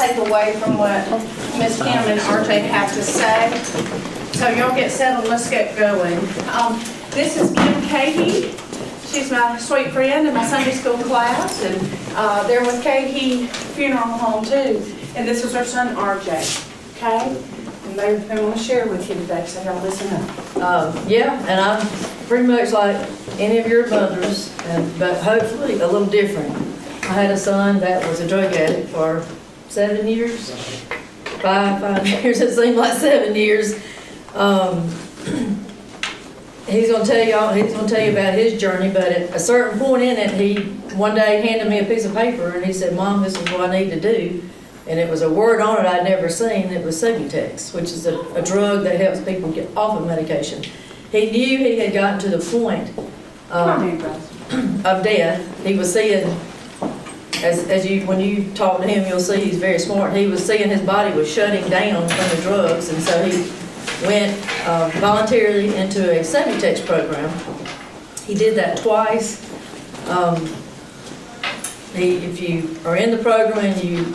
take away from what Ms. Kim and RJ have to say. So y'all get settled, let's get going. This is Kim Cahey. She's my sweet friend in my Sunday school class, and they're with Cahey Funeral Home too. And this is her son RJ, okay? And they want to share with you today, so y'all listen up. Yeah, and I'm pretty much like any of your mothers, but hopefully a little different. I had a son that was a drug addict for 7 years, five years, it seemed like 7 years. He's gonna tell you about his journey, but at a certain point in it, he one day handed me a piece of paper and he said, "Mom, this is what I need to do." And it was a word on it I'd never seen. It was Subutex, which is a drug that helps people get off of medication. He knew he had gotten to the point of death. He was seeing, when you talk to him, you'll see he's very smart. He was seeing his body was shutting down from the drugs, and so he went voluntarily into a Subutex program. He did that twice. If you are in the program and you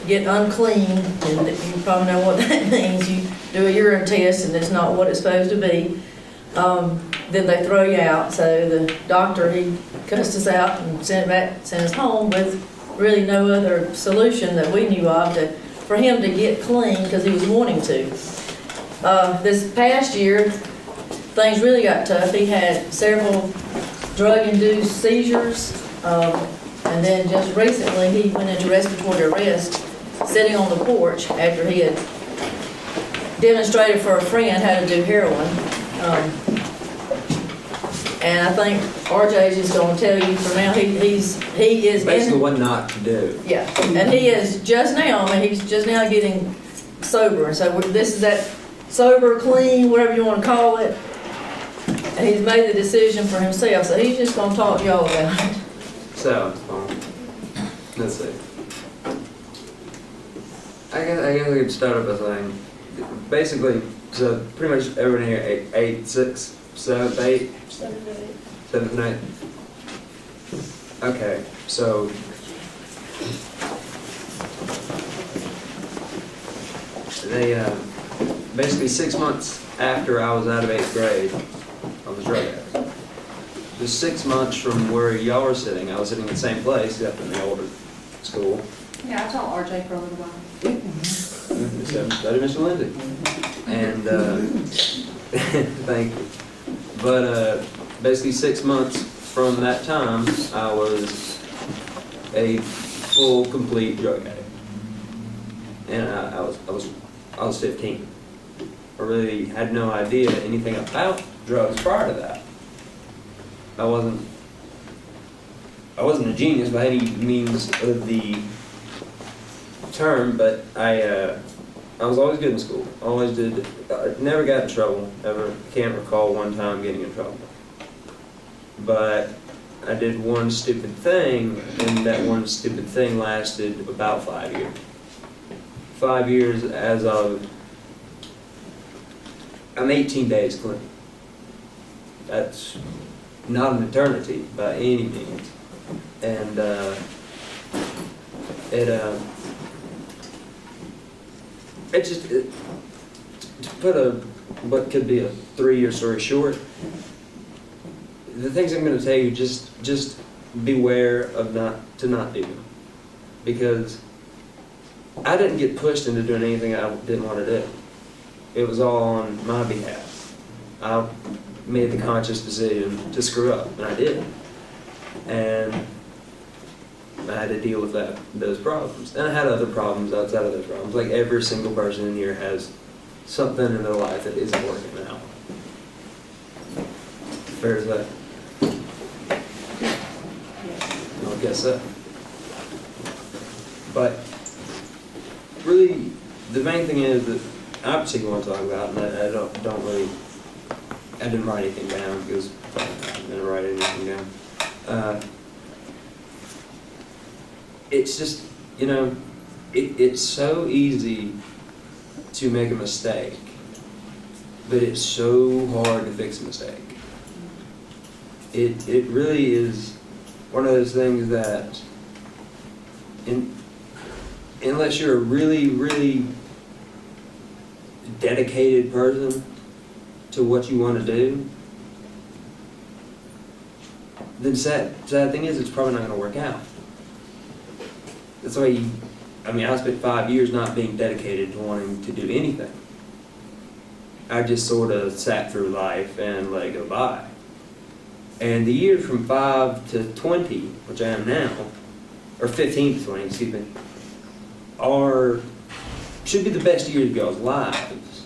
get unclean, and you probably know what that means, you do a urine test and it's not what it's supposed to be, then they throw you out. So the doctor, he cussed us out and sent us home with really no other solution that we knew of for him to get clean, because he was wanting to. This past year, things really got tough. He had several drug-induced seizures, and then just recently he went into respiratory arrest sitting on the porch after he had demonstrated for a friend how to do heroin. And I think RJ is just going to tell you for now, he is basically what not to do. Yeah, and he is just now, he's just now getting sober. So this is that sober, clean, whatever you want to call it. And he's made the decision for himself, so he's just going to talk to y'all about it. So, let's see. I guess I could start up by saying, basically, so pretty much everyone here, 8, 6, 7, 8? 7, 8. Okay, so they, basically 6 months after I was out of 8th grade, I was drug addict. Just 6 months from where y'all were sitting, I was sitting in the same place, except in the older school. Yeah, I told RJ for a little while. So studied Mr. Lindsay. And, thank you. But, basically 6 months from that time, I was a full, complete drug addict. And I was 15. I really had no idea anything about drugs prior to that. I wasn't a genius by any means of the term, but I was always good in school. Always did. I never got in trouble. Can't recall one time getting in trouble. But I did one stupid thing, and that one stupid thing lasted about 5 years. 5 years as of, I'm 18 days clean. That's not an eternity by any means. And to put what could be a 3-year story short, the things I'm going to tell you, just beware of not do them, because I didn't get pushed into doing anything I didn't want to do. It was all on my behalf. I made the conscious decision to screw up, and I did. And I had to deal with those problems. And I had other problems outside of those problems. Like every single person in here has something in their life that isn't working out. Fair as that? I guess so. But really, the main thing is that I particularly want to talk about, and I didn't write anything down because I didn't write anything down. It's just, it's so easy to make a mistake, but it's so hard to fix a mistake. It really is one of those things that unless you're a really, really dedicated person to what you want to do, then sad thing is it's probably not going to work out. That's why I spent 5 years not being dedicated to wanting to do anything. I just sort of sat through life and let it go by. And the years from 5 to 20, which I am now, or 15 to 20, excuse me, should be the best years of y'all's lives.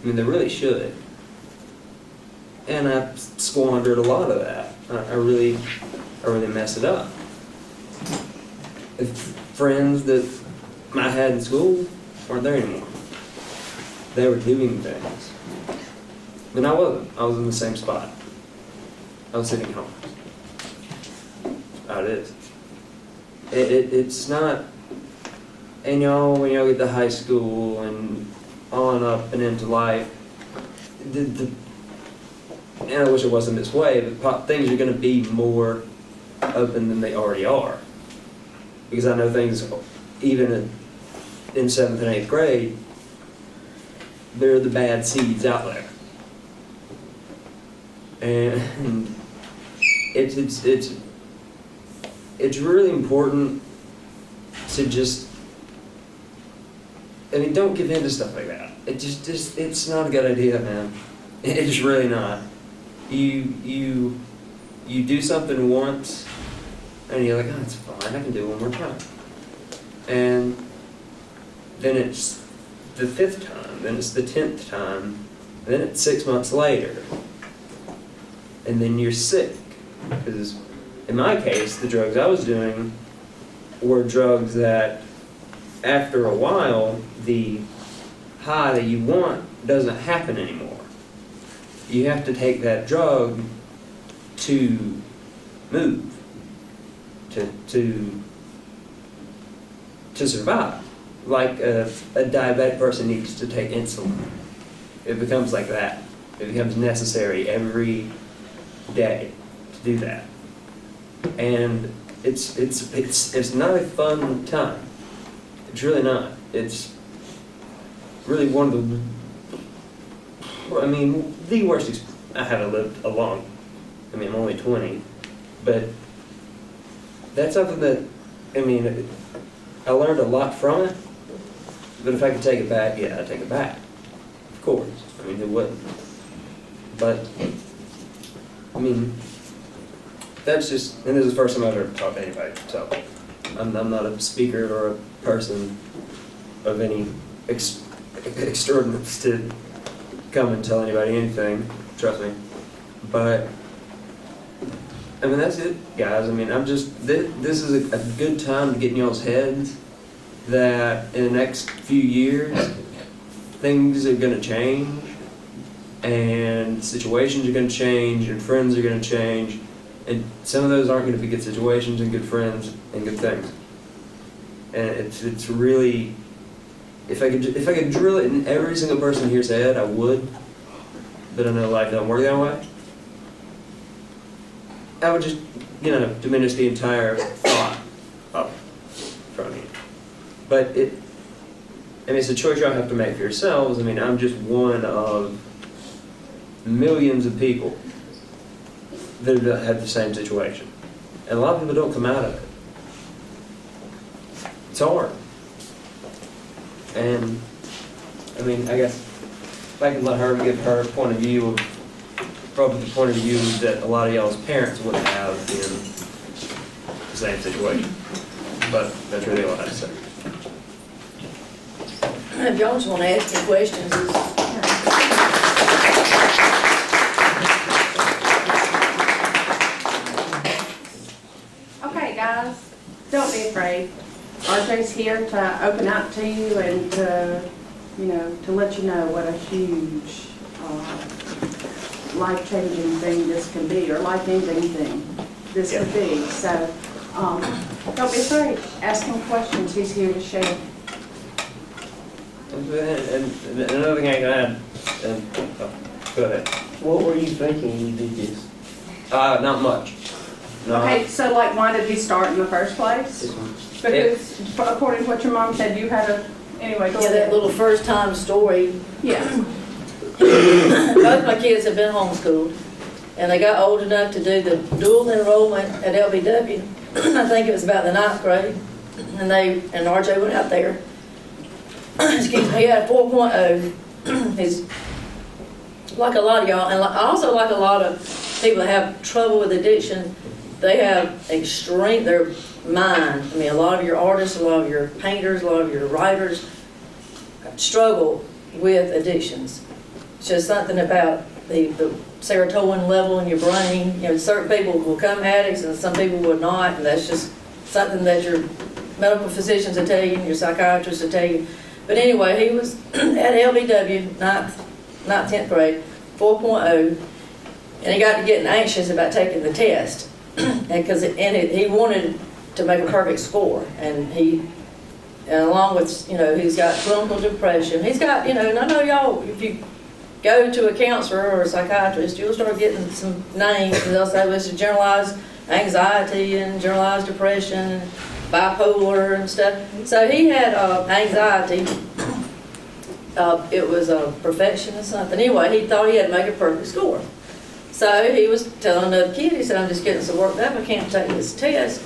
I mean, they really should. And I squandered a lot of that. I really messed it up. Friends that I had in school weren't there anymore. They were doing things. And I wasn't. I was in the same spot. I was sitting home. How it is. It's not, and when y'all get to high school and on up and into life, and I wish it wasn't this way, but things are going to be more open than they already are. Because I know things, even in 7th and 8th grade, there are the bad seeds out there. And it's really important to just, don't give in to stuff like that. It's not a good idea, man. It's really not. You do something once, and you're like, oh, it's fine, I can do it one more time. And then it's the 5th time, then it's the 10th time, and then it's 6 months later. And then you're sick. Because in my case, the drugs I was doing were drugs that, after a while, the high that you want doesn't happen anymore. You have to take that drug to move, to survive. Like a diabetic person needs to take insulin. It becomes like that. It becomes necessary every day to do that. And it's not a fun time. It's really not. It's really one of the worst I haven't lived along. I'm only 20, but that's something that, I learned a lot from it, but if I could take it back, yeah, I'd take it back. Of course. Who wouldn't? But, that's just, and this is the first time I've ever talked to anybody, so I'm not a speaker or a person of any extraordinance to come and tell anybody anything, trust me. But, that's it, guys. This is a good time to get in y'all's heads that in the next few years, things are going to change, and situations are going to change, and friends are going to change, and some of those aren't going to be good situations and good friends and good things. And it's really, if I could drill it in every single person here's head, I would, but I know life doesn't work that way. I would just, diminish the entire thought up from you. But it's a choice y'all have to make for yourselves. I'm just one of millions of people that have the same situation. And a lot of people don't come out of it. It's hard. And, I guess if I could let her give her point of view of probably the point of view that a lot of y'all's parents would have in the same situation. But that's really all I have to say. If y'all just want to ask any questions, Okay, guys, don't be afraid. RJ's here to open up to you and to let you know what a huge, life-changing thing this can be, or life-ending thing this could be. So, don't be afraid. Ask him questions. He's here to share. And another thing I can add, go ahead. What were you thinking when you did this? Not much. No. Okay, so why did he start in the first place? Because according to what your mom said, you had anyway, go Yeah, that ahead. little first time story. Yeah, Both my kids have been homeschooled, and they got old enough to do the dual enrollment at LBW. I think it was about the 9th grade, and RJ went out there. Excuse me, he had a 4.0. He's like a lot of y'all, and also like a lot of people that have trouble with addiction. They have their mind. I mean, a lot of your artists, a lot of your painters, a lot of your writers struggle with addictions. It's just something about the serotonin level in your brain. You know, certain people will become addicts and some people will not, and that's just something that your medical physicians will tell you and your psychiatrists will tell you. But anyway, he was at LBW, 9th, 10th grade, 4.0, and he got to getting anxious about taking the test. He wanted to make a perfect score, and along with, he's got clinical depression. He's got, and I know y'all, if you go to a counselor or a psychiatrist, you'll start getting some names, and they'll say, well, it's generalized anxiety and generalized depression, bipolar and stuff. So he had anxiety. It was a perfection or something. Anyway, he thought he had to make a perfect score. So he was telling another kid, he said, I'm just getting so worked up, I can't take this test.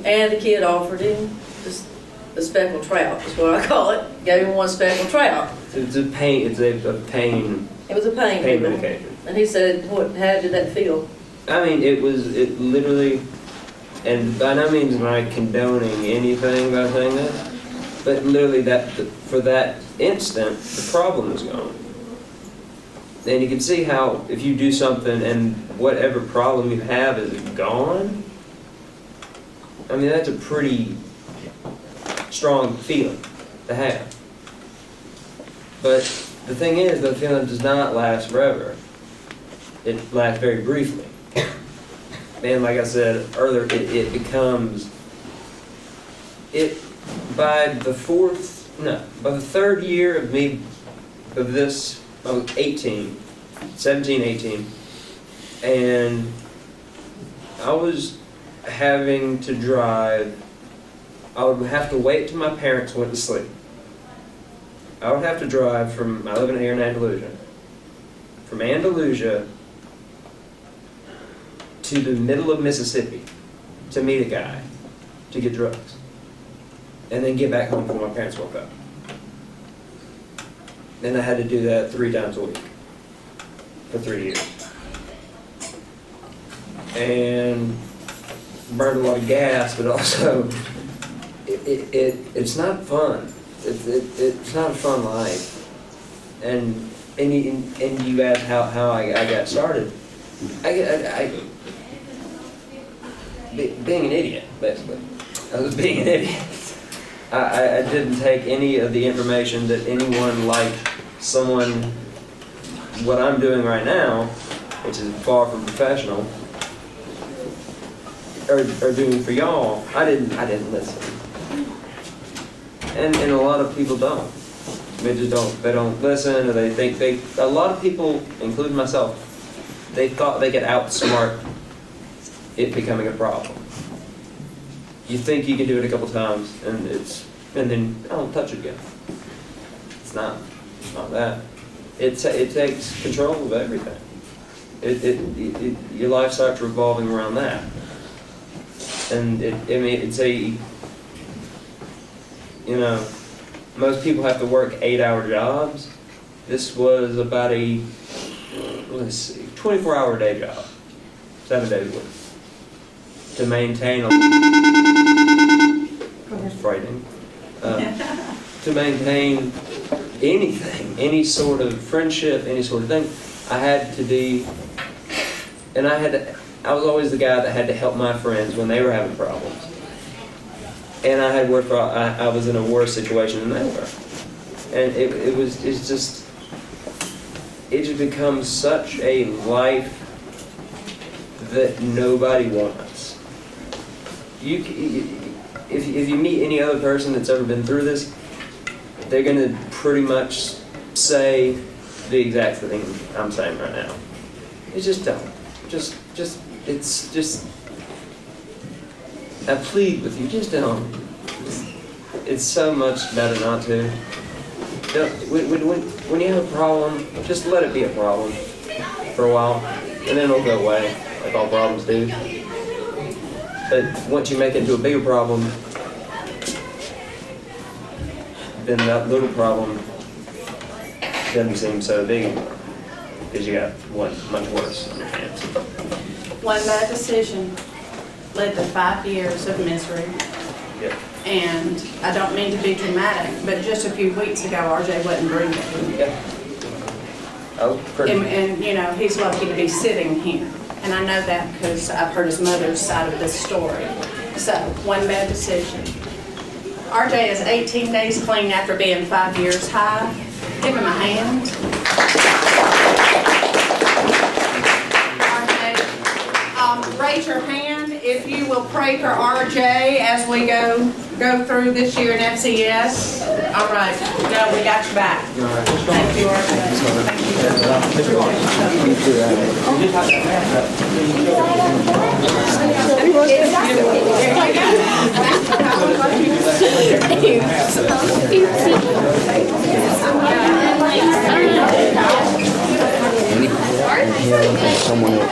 And the kid offered him the speckled trout, is what I call it. Gave him one speckled trout. It's a pain. It's a pain. It was a pain medication. And he said, how did that feel? I mean, it literally, and by no means am I condoning anything by saying that, but literally for that instant, the problem is gone. And you can see how if you do something and whatever problem you have is gone, I mean, that's a pretty strong feeling to have. But the thing is, the feeling does not last forever. It lasts very briefly. And like I said earlier, it becomes, by the third year of me, of this, I was 17, 18, and I was having to drive. I would have to wait till my parents went to sleep. I would have to drive I live here in Andalusia, from Andalusia to the middle of Mississippi to meet a guy to get drugs, and then get back home before my parents woke up. Then I had to do that 3 times a week for 3 years. And burned a lot of gas, but also it's not fun. It's not a fun life. And you asked how I got started. Being an idiot, basically. I was being an idiot. I didn't take any of the information that anyone like what I'm doing right now, which is far from professional, are doing for y'all. I didn't listen. And a lot of people don't. They just don't. They don't listen, or they think a lot of people, including myself, they thought they could outsmart it becoming a problem. You think you can do it a couple times, and then I don't touch it again. It's not that. It takes control of everything. Your life starts revolving around that, and most people have to work 8-hour jobs. This was about a 24-hour day job, 7 days a week, to maintain frightening. To maintain anything, any sort of friendship, any sort of thing, I had to be, and I was always the guy that had to help my friends when they were having problems. And I was in a worse situation than they were. And it just becomes such a life that nobody wants. If you meet any other person that's ever been through this, they're going to pretty much say the exact thing I'm saying right now. You just don't. It's just, I plead with you, just don't. it's so much better not to. When you have a problem, just let it be a problem for a while, and then it'll go away, like all problems do. But once you make it into a bigger problem, then that little problem doesn't seem so big anymore, because you got one much worse on your hands. One bad decision led to 5 years of misery. Yep. And I don't mean to be dramatic, but just a few weeks ago, RJ wasn't breathing. Yeah. I was pretty. And, you know, he's lucky to be sitting here. And I know that because I've heard his mother's side of this story. So, one bad decision. RJ is 18 days clean after being 5 years high. Give him a hand. RJ, raise your hand if you will pray for RJ as we go through this year in FCS. All right, no, we got your back. Thank you, Someone else.